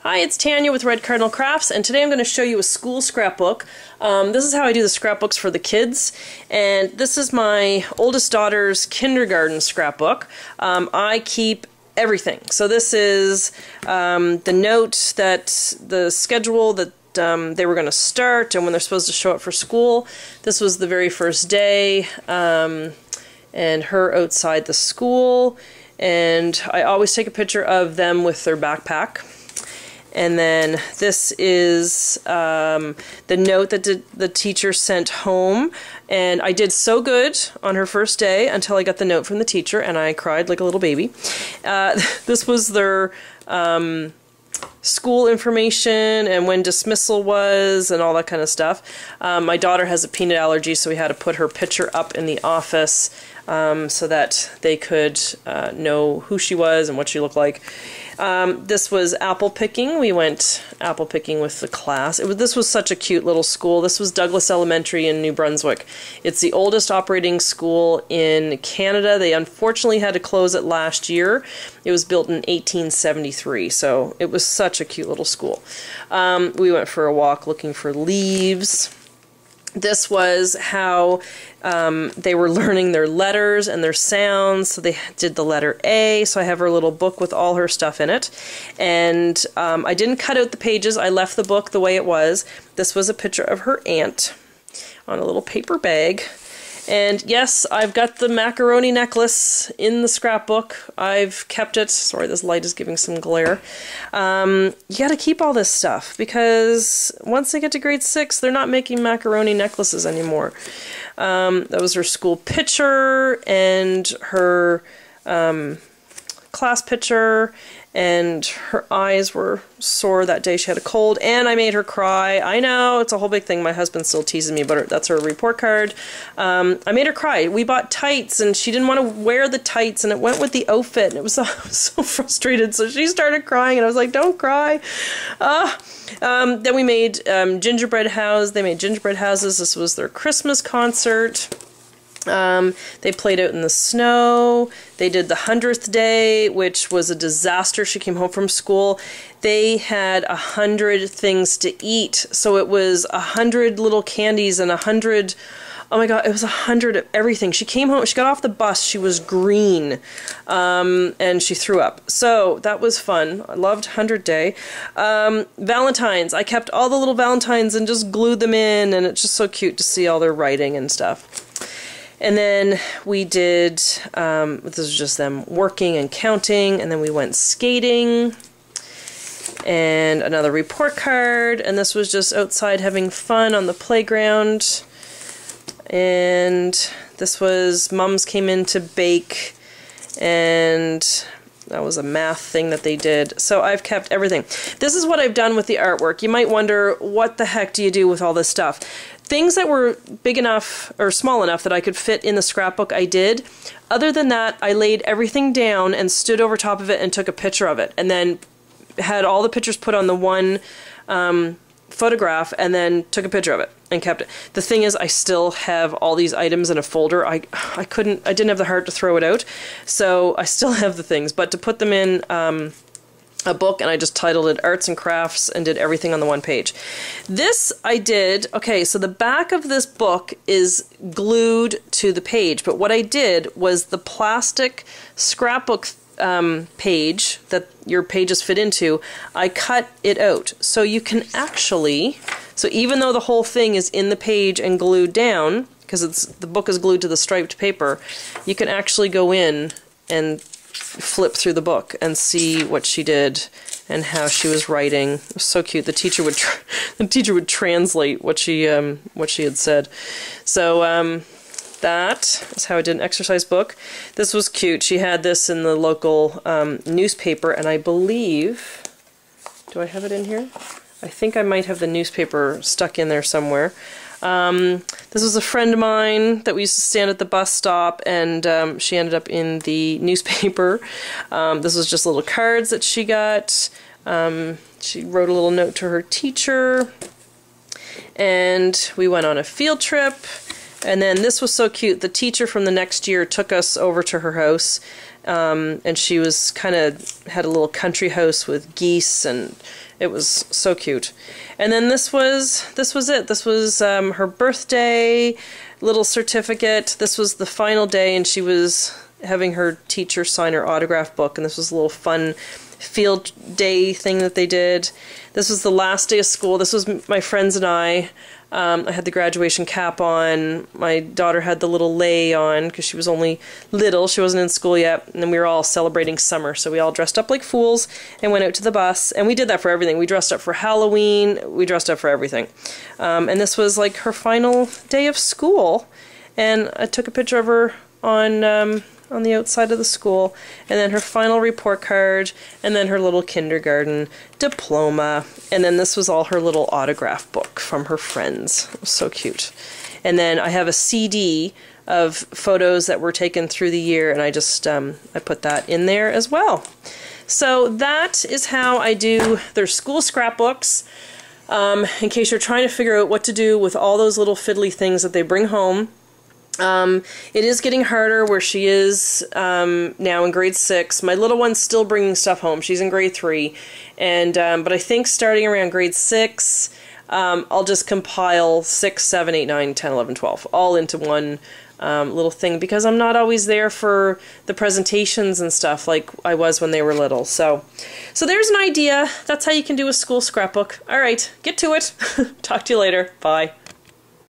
Hi, it's Tanya with Red Cardinal Crafts, and today I'm going to show you a school scrapbook. This is how I do the scrapbooks for the kids, and this is my oldest daughter's kindergarten scrapbook. I keep everything. So this is the note that the schedule that they were going to start and when they're supposed to show up for school. This was the very first day, and her outside the school, and I always take a picture of them with their backpack. And then this is the note that the teacher sent home, and I did so good on her first day until I got the note from the teacher, and I cried like a little baby. This was their school information and when dismissal was and all that kind of stuff. My daughter has a peanut allergy, so we had to put her picture up in the office so that they could know who she was and what she looked like. This was apple picking. We went apple picking with the class. This was such a cute little school. This was Douglas Elementary in New Brunswick. It's the oldest operating school in Canada. They unfortunately had to close it last year. It was built in 1873, so it was such a cute little school. We went for a walk looking for leaves. This was how they were learning their letters and their sounds. So they did the letter A. So I have her little book with all her stuff in it. And I didn't cut out the pages. I left the book the way it was. This was a picture of her aunt on a little paper bag. And yes, I've got the macaroni necklace in the scrapbook. I've kept it. Sorry, this light is giving some glare. You gotta keep all this stuff because once they get to grade 6, they're not making macaroni necklaces anymore. That was her school picture and her class picture, and her eyes were sore that day. She had a cold, and I made her cry. I know, it's a whole big thing. My husband still teases me about it. That's her report card. I made her cry. We bought tights, and she didn't want to wear the tights, and it went with the outfit, and I was so frustrated. So she started crying, and I was like, don't cry. Then we made gingerbread houses. They made gingerbread houses. This was their Christmas concert. They played out in the snow. They did the 100th day, which was a disaster. She came home from school. They had 100 things to eat. So it was 100 little candies and 100, oh my God, it was 100 of everything. She came home, she got off the bus, she was green, and she threw up. So that was fun. I loved 100 Day. Valentines. I kept all the little Valentines and just glued them in, and it's just so cute to see all their writing and stuff. And then we did, this was just them working and counting, and then we went skating, and another report card, and this was just outside having fun on the playground, and this was Mums came in to bake, and that was a math thing that they did. So I've kept everything. This is what I've done with the artwork. You might wonder, what the heck do you do with all this stuff? Things that were big enough or small enough that I could fit in the scrapbook, I did. Other than that, I laid everything down and stood over top of it and took a picture of it, and then had all the pictures put on the one photograph, and then took a picture of it and kept it. The thing is, I still have all these items in a folder. I didn't have the heart to throw it out, so I still have the things, but to put them in a book, and I just titled it Arts and Crafts and did everything on the one page. This I did, okay, so the back of this book is glued to the page, but what I did was the plastic scrapbook page that your pages fit into, I cut it out. So you can actually, so even though the whole thing is in the page and glued down, because the book is glued to the striped paper, you can actually go in and flip through the book and see what she did and how she was writing. It was so cute. The teacher would translate what she had said. So that is how I did an exercise book. This was cute. She had this in the local newspaper, and I believe, do I have it in here? I think I might have the newspaper stuck in there somewhere. This was a friend of mine that we used to stand at the bus stop, and she ended up in the newspaper. This was just little cards that she got. She wrote a little note to her teacher, and we went on a field trip. And then this was so cute. The teacher from the next year took us over to her house, and she was had a little country house with geese, and it was so cute. And then this was it. This was her birthday little certificate. This was the final day, and she was having her teacher sign her autograph book, and this was a little fun field day thing that they did. This was the last day of school. This was my friends and I. I had the graduation cap on. My daughter had the little lei on because she was only little. She wasn't in school yet. And then we were all celebrating summer. So we all dressed up like fools and went out to the bus. And we did that for everything. We dressed up for Halloween. We dressed up for everything. And this was like her final day of school. And I took a picture of her on the outside of the school, and then her final report card, and then her little kindergarten diploma, and then this was all her little autograph book from her friends. It was so cute. And then I have a CD of photos that were taken through the year, and I just I put that in there as well. So that is how I do their school scrapbooks. In case you're trying to figure out what to do with all those little fiddly things that they bring home. It is getting harder where she is now in grade 6. My little one's still bringing stuff home. She's in grade 3. And but I think starting around grade 6, I'll just compile 6, 7, 8, 9, 10, 11, 12 all into one little thing, because I'm not always there for the presentations and stuff like I was when they were little. So there's an idea. That's how you can do a school scrapbook. All right, get to it. Talk to you later. Bye.